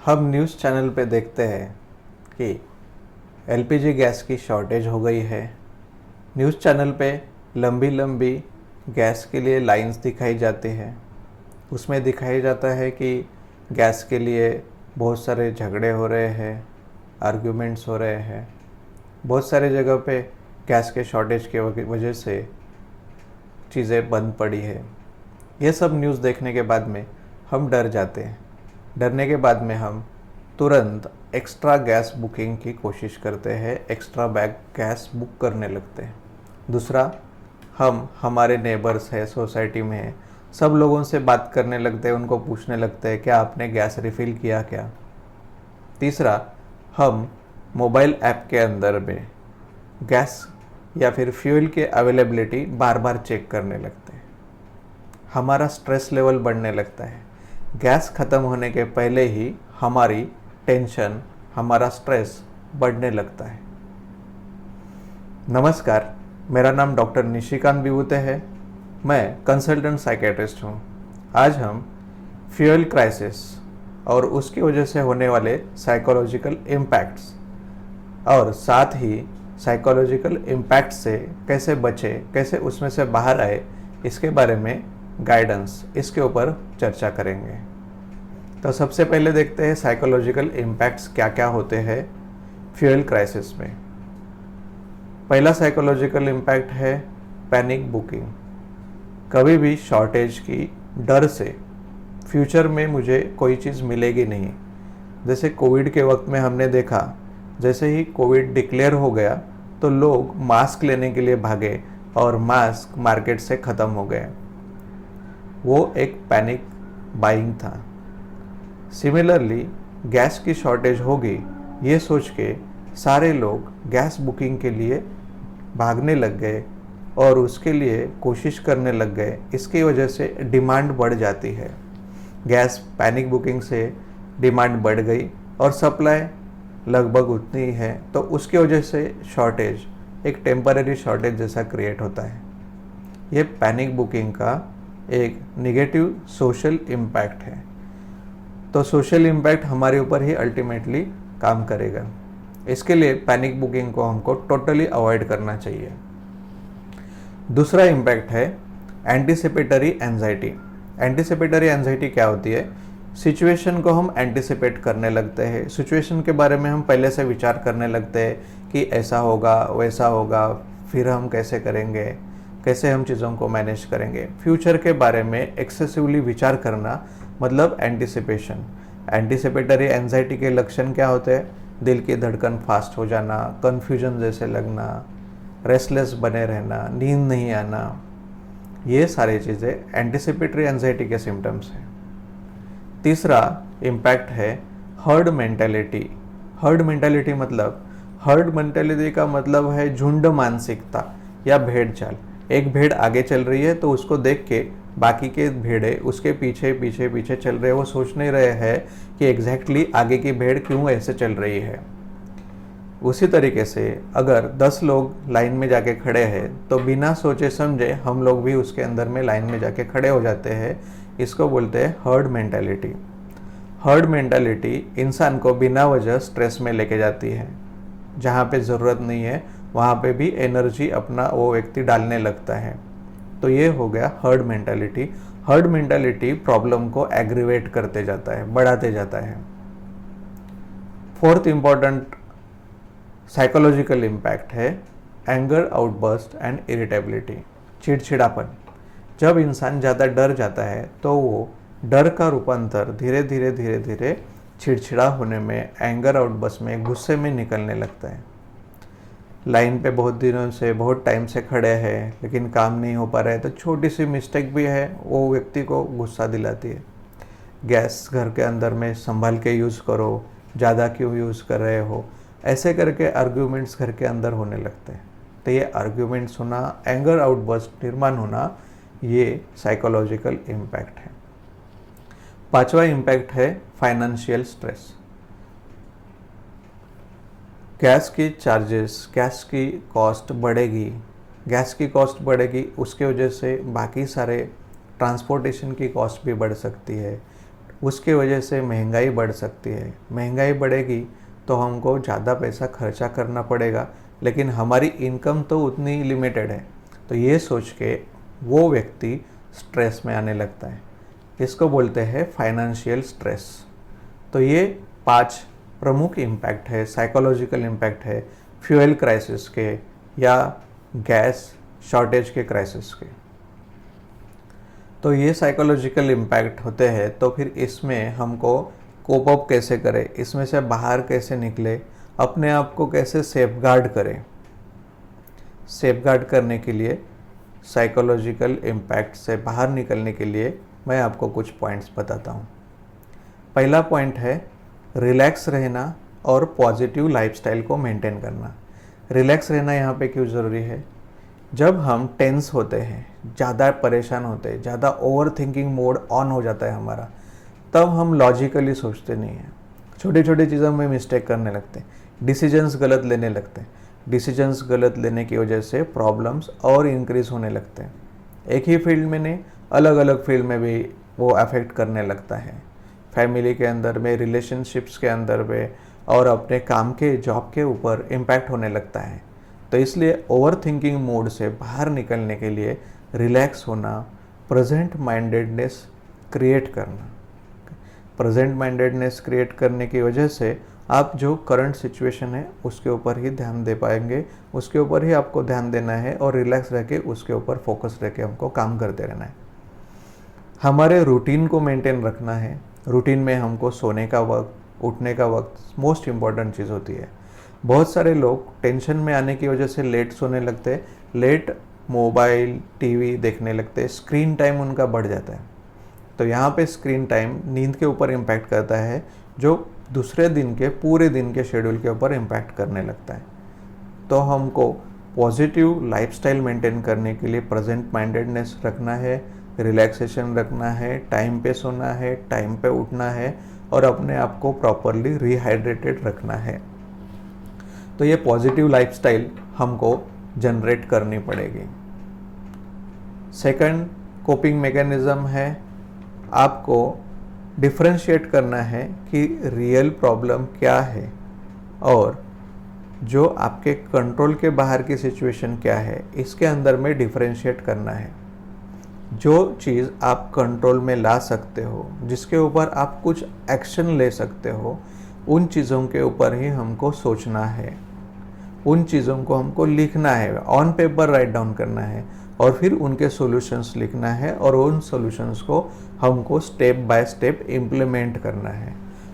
हम news channel पे देखते हैं कि एलपीजी गैस की शॉर्टेज हो गई है। न्यूज़ चैनल पे लंबी लंबी गैस के लिए लाइंस दिखाई जाती है। उसमें दिखाई जाता है कि गैस के लिए बहुत सारे झगड़े हो रहे हैं, आर्ग्यूमेंट्स हो रहे हैं। बहुत सारे जगह पे गैस के शॉर्टेज के वजह से चीज़ें बंद पड़ी है। ये सब न्यूज़ देखने के बाद में हम डर जाते हैं। डरने के बाद में हम तुरंत एक्स्ट्रा गैस बुकिंग की कोशिश करते हैं, एक्स्ट्रा बैग गैस बुक करने लगते हैं। दूसरा, हम हमारे नेबर्स है, सोसाइटी में है, सब लोगों से बात करने लगते हैं, उनको पूछने लगते हैं क्या आपने गैस रिफ़िल किया क्या। तीसरा, हम मोबाइल ऐप के अंदर में गैस या फिर फ्यूल की अवेलेबिलिटी बार बार चेक करने लगते हैं। हमारा स्ट्रेस लेवल बढ़ने लगता है। गैस ख़त्म होने के पहले ही हमारी टेंशन, हमारा स्ट्रेस बढ़ने लगता है। नमस्कार, मेरा नाम डॉक्टर निशिकांत विभूते है। मैं कंसल्टेंट साइकेट्रिस्ट हूँ। आज हम फ्यूल क्राइसिस और उसकी वजह से होने वाले साइकोलॉजिकल इम्पैक्ट्स और साथ ही साइकोलॉजिकल इम्पैक्ट से कैसे बचे, कैसे उसमें से बाहर आए, इसके बारे में गाइडेंस, इसके ऊपर चर्चा करेंगे। तो सबसे पहले देखते हैं साइकोलॉजिकल इम्पैक्ट्स क्या क्या होते हैं फ्यूल क्राइसिस में। पहला साइकोलॉजिकल इम्पैक्ट है पैनिक बुकिंग। कभी भी शॉर्टेज की डर से फ्यूचर में मुझे कोई चीज़ मिलेगी नहीं। जैसे कोविड के वक्त में हमने देखा, जैसे ही कोविड डिक्लेयर हो गया तो लोग मास्क लेने के लिए भागे और मास्क मार्केट से ख़त्म हो गए। वो एक पैनिक बाइंग था। सिमिलरली गैस की शॉर्टेज होगी ये सोच के सारे लोग गैस बुकिंग के लिए भागने लग गए और उसके लिए कोशिश करने लग गए। इसकी वजह से डिमांड बढ़ जाती है। गैस पैनिक बुकिंग से डिमांड बढ़ गई और सप्लाई लगभग उतनी ही है, तो उसकी वजह से शॉर्टेज, एक टेम्पररी शॉर्टेज जैसा क्रिएट होता है। ये पैनिक बुकिंग का एक नेगेटिव सोशल इम्पैक्ट है। तो सोशल इम्पैक्ट हमारे ऊपर ही अल्टीमेटली काम करेगा। इसके लिए पैनिक बुकिंग को हमको टोटली अवॉइड करना चाहिए। दूसरा इम्पैक्ट है एंटीसिपेटरी एंजाइटी। एंटीसिपेटरी एंजाइटी क्या होती है? सिचुएशन को हम एंटीसिपेट करने लगते हैं। सिचुएशन के बारे में हम पहले से विचार करने लगते हैं कि ऐसा होगा, वैसा होगा, फिर हम कैसे करेंगे, कैसे हम चीज़ों को मैनेज करेंगे। फ्यूचर के बारे में एक्सेसिवली विचार करना मतलब एंटीसिपेशन। एंटीसिपेटरी एंजाइटी के लक्षण क्या होते हैं? दिल की धड़कन फास्ट हो जाना, कन्फ्यूजन जैसे लगना, रेस्टलेस बने रहना, नींद नहीं आना। ये सारी चीज़ें एंटीसिपेटरी एंजाइटी के सिम्टम्स हैं। तीसरा इम्पैक्ट है हर्ड मेंटालिटी। हर्ड मेंटालिटी का मतलब है झुंड मानसिकता या भेड़ चाल। एक भेड़ आगे चल रही है तो उसको देख के बाकी के भेड़े उसके पीछे पीछे पीछे चल रहे हैं। वो सोच नहीं रहे हैं कि एग्जैक्टली आगे की भेड़ क्यों ऐसे चल रही है। उसी तरीके से अगर 10 लोग लाइन में जाके खड़े हैं तो बिना सोचे समझे हम लोग भी उसके अंदर में लाइन में जाके खड़े हो जाते हैं। इसको बोलते हैं हर्ड मेंटालिटी। हर्ड मेंटालिटी इंसान को बिना वजह स्ट्रेस में लेके जाती है। जहाँ पे ज़रूरत नहीं है वहाँ पे भी एनर्जी अपना वो व्यक्ति डालने लगता है। तो ये हो गया herd mentality. Herd mentality problem को एग्रीवेट करते जाता है, बढ़ाते जाता है। फोर्थ इम्पॉर्टेंट साइकोलॉजिकल इम्पैक्ट है एंगर आउटबर्स्ट एंड इरिटेबिलिटी, चिड़चिड़ापन। जब इंसान ज़्यादा डर जाता है तो वो डर का रूपांतर धीरे धीरे चिड़चिड़ा होने में, एंगर आउटबर्स्ट में, गुस्से में निकलने लगता है। लाइन पे बहुत दिनों से, बहुत टाइम से खड़े हैं लेकिन काम नहीं हो पा रहा है तो छोटी सी मिस्टेक भी है वो व्यक्ति को गुस्सा दिलाती है। गैस घर के अंदर में संभाल के यूज़ करो, ज़्यादा क्यों यूज़ कर रहे हो, ऐसे करके आर्ग्यूमेंट्स घर के अंदर होने लगते हैं। तो ये आर्ग्यूमेंट्स होना, एंगर आउटबर्स्ट निर्माण होना, ये साइकोलॉजिकल इम्पैक्ट है। पांचवा इम्पैक्ट है फाइनेंशियल स्ट्रेस। गैस की चार्जेस, गैस की कॉस्ट बढ़ेगी। गैस की कॉस्ट बढ़ेगी, उसके वजह से बाकी सारे ट्रांसपोर्टेशन की कॉस्ट भी बढ़ सकती है। उसके वजह से महंगाई बढ़ सकती है। महंगाई बढ़ेगी तो हमको ज़्यादा पैसा खर्चा करना पड़ेगा, लेकिन हमारी इनकम तो उतनी लिमिटेड है। तो ये सोच के वो व्यक्ति स्ट्रेस में आने लगता है। इसको बोलते हैं फाइनेंशियल स्ट्रेस। तो ये 5 प्रमुख इम्पैक्ट है, साइकोलॉजिकल इम्पैक्ट है फ्यूल क्राइसिस के या गैस शॉर्टेज के क्राइसिस के। तो ये साइकोलॉजिकल इम्पैक्ट होते हैं, तो फिर इसमें हमको कोप अप कैसे करें, इसमें से बाहर कैसे निकले, अपने आप को कैसे सेफगार्ड करें। सेफगार्ड करने के लिए, साइकोलॉजिकल इम्पैक्ट से बाहर निकलने के लिए मैं आपको कुछ पॉइंट्स बताता हूँ। पहला पॉइंट है रिलैक्स रहना और पॉजिटिव लाइफस्टाइल को मेंटेन करना। रिलैक्स रहना यहाँ पे क्यों ज़रूरी है? जब हम टेंस होते हैं, ज़्यादा परेशान होते हैं, ज़्यादा ओवर थिंकिंग मोड ऑन हो जाता है हमारा, तब हम लॉजिकली सोचते नहीं हैं, छोटी छोटी चीज़ों में मिस्टेक करने लगते हैं, डिसीजंस गलत लेने लगते हैं। डिसीजंस गलत लेने की वजह से प्रॉब्लम्स और इंक्रीज होने लगते हैं। एक ही फील्ड में नहीं, अलग अलग फील्ड में भी वो अफेक्ट करने लगता है। फैमिली के अंदर में, रिलेशनशिप्स के अंदर में और अपने काम के, जॉब के ऊपर इम्पैक्ट होने लगता है। तो इसलिए ओवर थिंकिंग मोड से बाहर निकलने के लिए रिलैक्स होना, प्रेजेंट माइंडेडनेस क्रिएट करना। प्रेजेंट माइंडेडनेस क्रिएट करने की वजह से आप जो करंट सिचुएशन है उसके ऊपर ही ध्यान दे पाएंगे, उसके ऊपर ही आपको ध्यान देना है और रिलैक्स रह के उसके ऊपर फोकस रह के हमको काम करते रहना है। हमारे रूटीन को मेंटेन रखना है। रूटीन में हमको सोने का वक्त, उठने का वक्त मोस्ट इम्पॉर्टेंट चीज़ होती है। बहुत सारे लोग टेंशन में आने की वजह से लेट सोने लगते हैं, लेट मोबाइल टीवी देखने लगते हैं, स्क्रीन टाइम उनका बढ़ जाता है। तो यहाँ पे स्क्रीन टाइम नींद के ऊपर इम्पैक्ट करता है, जो दूसरे दिन के, पूरे दिन के शेड्यूल के ऊपर इम्पैक्ट करने लगता है। तो हमको पॉजिटिव लाइफस्टाइल मेंटेन करने के लिए प्रेजेंट माइंडेडनेस रखना है, रिलैक्सेशन रखना है, टाइम पे सोना है, टाइम पे उठना है और अपने आप को प्रॉपरली रिहाइड्रेटेड रखना है। तो ये पॉजिटिव लाइफस्टाइल हमको जनरेट करनी पड़ेगी। सेकंड कोपिंग मैकेनिज्म है, आपको डिफरेंशिएट करना है कि रियल प्रॉब्लम क्या है और जो आपके कंट्रोल के बाहर की सिचुएशन क्या है, इसके अंदर में डिफरेंशिएट करना है। जो चीज़ आप कंट्रोल में ला सकते हो, जिसके ऊपर आप कुछ एक्शन ले सकते हो, उन चीज़ों के ऊपर ही हमको सोचना है, उन चीज़ों को हमको लिखना है, ऑन पेपर राइट डाउन करना है और फिर उनके सॉल्यूशंस लिखना है और उन सॉल्यूशंस को हमको स्टेप बाय स्टेप इम्प्लीमेंट करना है।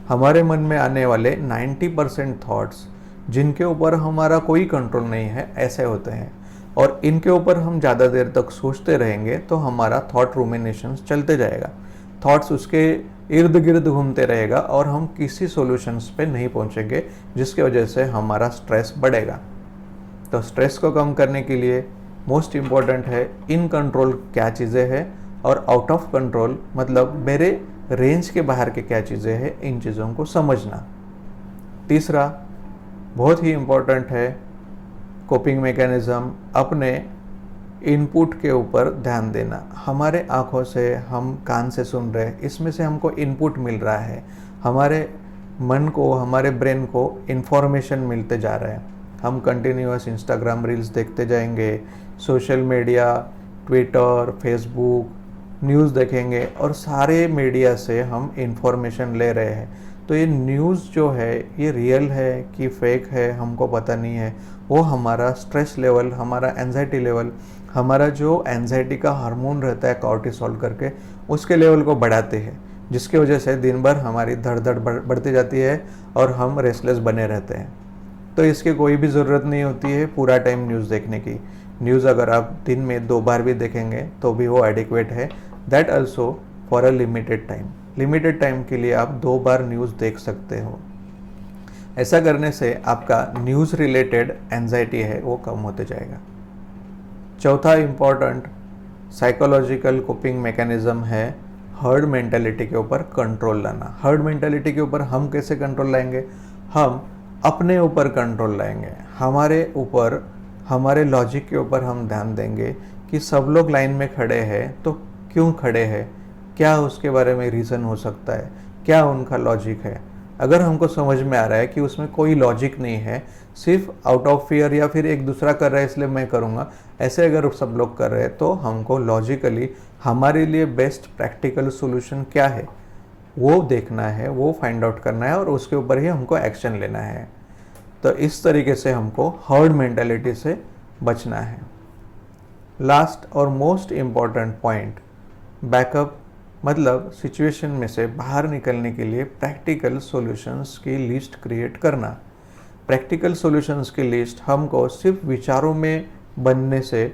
हमारे मन में आने वाले 90% थॉट्स जिनके ऊपर हमारा कोई कंट्रोल नहीं है, ऐसे होते हैं और इनके ऊपर हम ज़्यादा देर तक सोचते रहेंगे तो हमारा थॉट रूमिनेशंस चलते जाएगा, थॉट्स उसके इर्द गिर्द घूमते रहेगा और हम किसी सॉल्यूशंस पे नहीं पहुंचेंगे, जिसकी वजह से हमारा स्ट्रेस बढ़ेगा। तो स्ट्रेस को कम करने के लिए मोस्ट इम्पॉर्टेंट है इन कंट्रोल क्या चीज़ें हैं और आउट ऑफ कंट्रोल मतलब मेरे रेंज के बाहर के क्या चीज़ें हैं, इन चीज़ों को समझना। तीसरा बहुत ही इम्पॉर्टेंट है कोपिंग मैकेनिज्म, अपने इनपुट के ऊपर ध्यान देना। हमारे आँखों से, हम कान से सुन रहे हैं, इसमें से हमको इनपुट मिल रहा है, हमारे मन को, हमारे ब्रेन को इन्फॉर्मेशन मिलते जा रहा है। हम कंटिन्यूअस इंस्टाग्राम रील्स देखते जाएंगे, social media, Twitter, Facebook, news देखेंगे और सारे मीडिया से हम इंफॉर्मेशन ले रहे हैं। तो ये न्यूज़ जो है ये रियल है कि फेक है हमको पता नहीं है। वो हमारा स्ट्रेस लेवल, हमारा एंजाइटी लेवल, हमारा जो एंजाइटी का हार्मोन रहता है कॉर्टिसोल करके, उसके लेवल को बढ़ाते हैं, जिसकी वजह से दिन भर हमारी धड़धड़ बढ़ती जाती है और हम रेस्टलेस बने रहते हैं। तो इसकी कोई भी ज़रूरत नहीं होती है पूरा टाइम न्यूज़ देखने की। न्यूज़ अगर आप दिन में 2 बार भी देखेंगे तो भी वो एडिक्वेट है, that also for a limited time. Limited time के लिए आप 2 बार न्यूज़ देख सकते हो। ऐसा करने से आपका न्यूज़ रिलेटेड एंजाइटी है वो कम होते जाएगा। चौथा इम्पॉर्टेंट साइकोलॉजिकल कोपिंग मैकेनिज्म है हर्ड मेंटालिटी के ऊपर कंट्रोल लाना। हर्ड मेंटालिटी के ऊपर हम कैसे कंट्रोल लाएंगे? हम अपने ऊपर कंट्रोल लाएंगे, हमारे ऊपर, हमारे लॉजिक के ऊपर हम ध्यान देंगे कि सब लोग लाइन में खड़े हैं तो क्यों खड़े हैं, क्या उसके बारे में रीज़न हो सकता है, क्या उनका लॉजिक है। अगर हमको समझ में आ रहा है कि उसमें कोई लॉजिक नहीं है, सिर्फ आउट ऑफ फियर या फिर एक दूसरा कर रहा है इसलिए मैं करूँगा, ऐसे अगर सब लोग कर रहे हैं, तो हमको लॉजिकली हमारे लिए बेस्ट प्रैक्टिकल सोल्यूशन क्या है वो देखना है, वो फाइंड आउट करना है और उसके ऊपर ही हमको एक्शन लेना है। तो इस तरीके से हमको हर्ड मेंटालिटी से बचना है। लास्ट और मोस्ट इम्पॉर्टेंट पॉइंट, बैकअप मतलब सिचुएशन में से बाहर निकलने के लिए प्रैक्टिकल सॉल्यूशंस की लिस्ट क्रिएट करना। प्रैक्टिकल सॉल्यूशंस की लिस्ट हमको सिर्फ विचारों में बनने से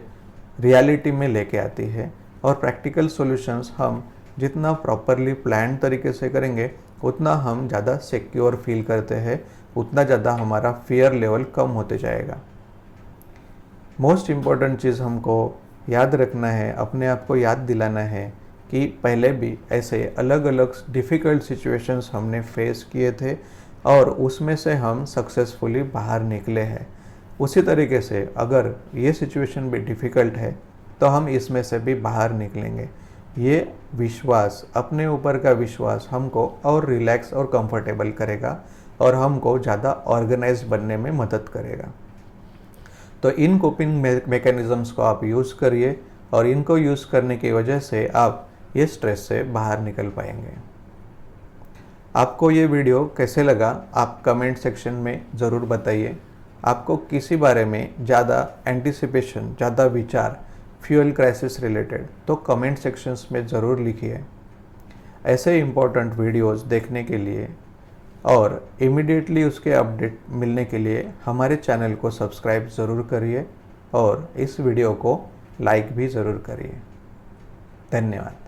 रियलिटी में लेके आती है, और प्रैक्टिकल सॉल्यूशंस हम जितना प्रॉपरली प्लान तरीके से करेंगे उतना हम ज़्यादा सिक्योर फील करते हैं, उतना ज़्यादा हमारा फियर लेवल कम होते जाएगा। मोस्ट इम्पॉर्टेंट चीज़ हमको याद रखना है, अपने आप को याद दिलाना है कि पहले भी ऐसे अलग अलग डिफ़िकल्ट सिचुएशंस हमने फेस किए थे और उसमें से हम सक्सेसफुली बाहर निकले हैं। उसी तरीके से अगर ये सिचुएशन भी डिफ़िकल्ट है तो हम इसमें से भी बाहर निकलेंगे। ये विश्वास, अपने ऊपर का विश्वास हमको और रिलैक्स और कंफर्टेबल करेगा और हमको ज़्यादा ऑर्गेनाइज्ड बनने में मदद करेगा। तो इन कोपिंग मैकेनिज़म्स को आप यूज़ करिए और इनको यूज़ करने की वजह से आप ये स्ट्रेस से बाहर निकल पाएंगे। आपको ये वीडियो कैसे लगा आप कमेंट सेक्शन में ज़रूर बताइए। आपको किसी बारे में ज़्यादा एंटिसिपेशन, ज़्यादा विचार फ्यूल क्राइसिस रिलेटेड, तो कमेंट सेक्शंस में ज़रूर लिखिए। ऐसे इम्पोर्टेंट वीडियोस देखने के लिए और इमीडिएटली उसके अपडेट मिलने के लिए हमारे चैनल को सब्सक्राइब ज़रूर करिए और इस वीडियो को लाइक भी ज़रूर करिए। धन्यवाद।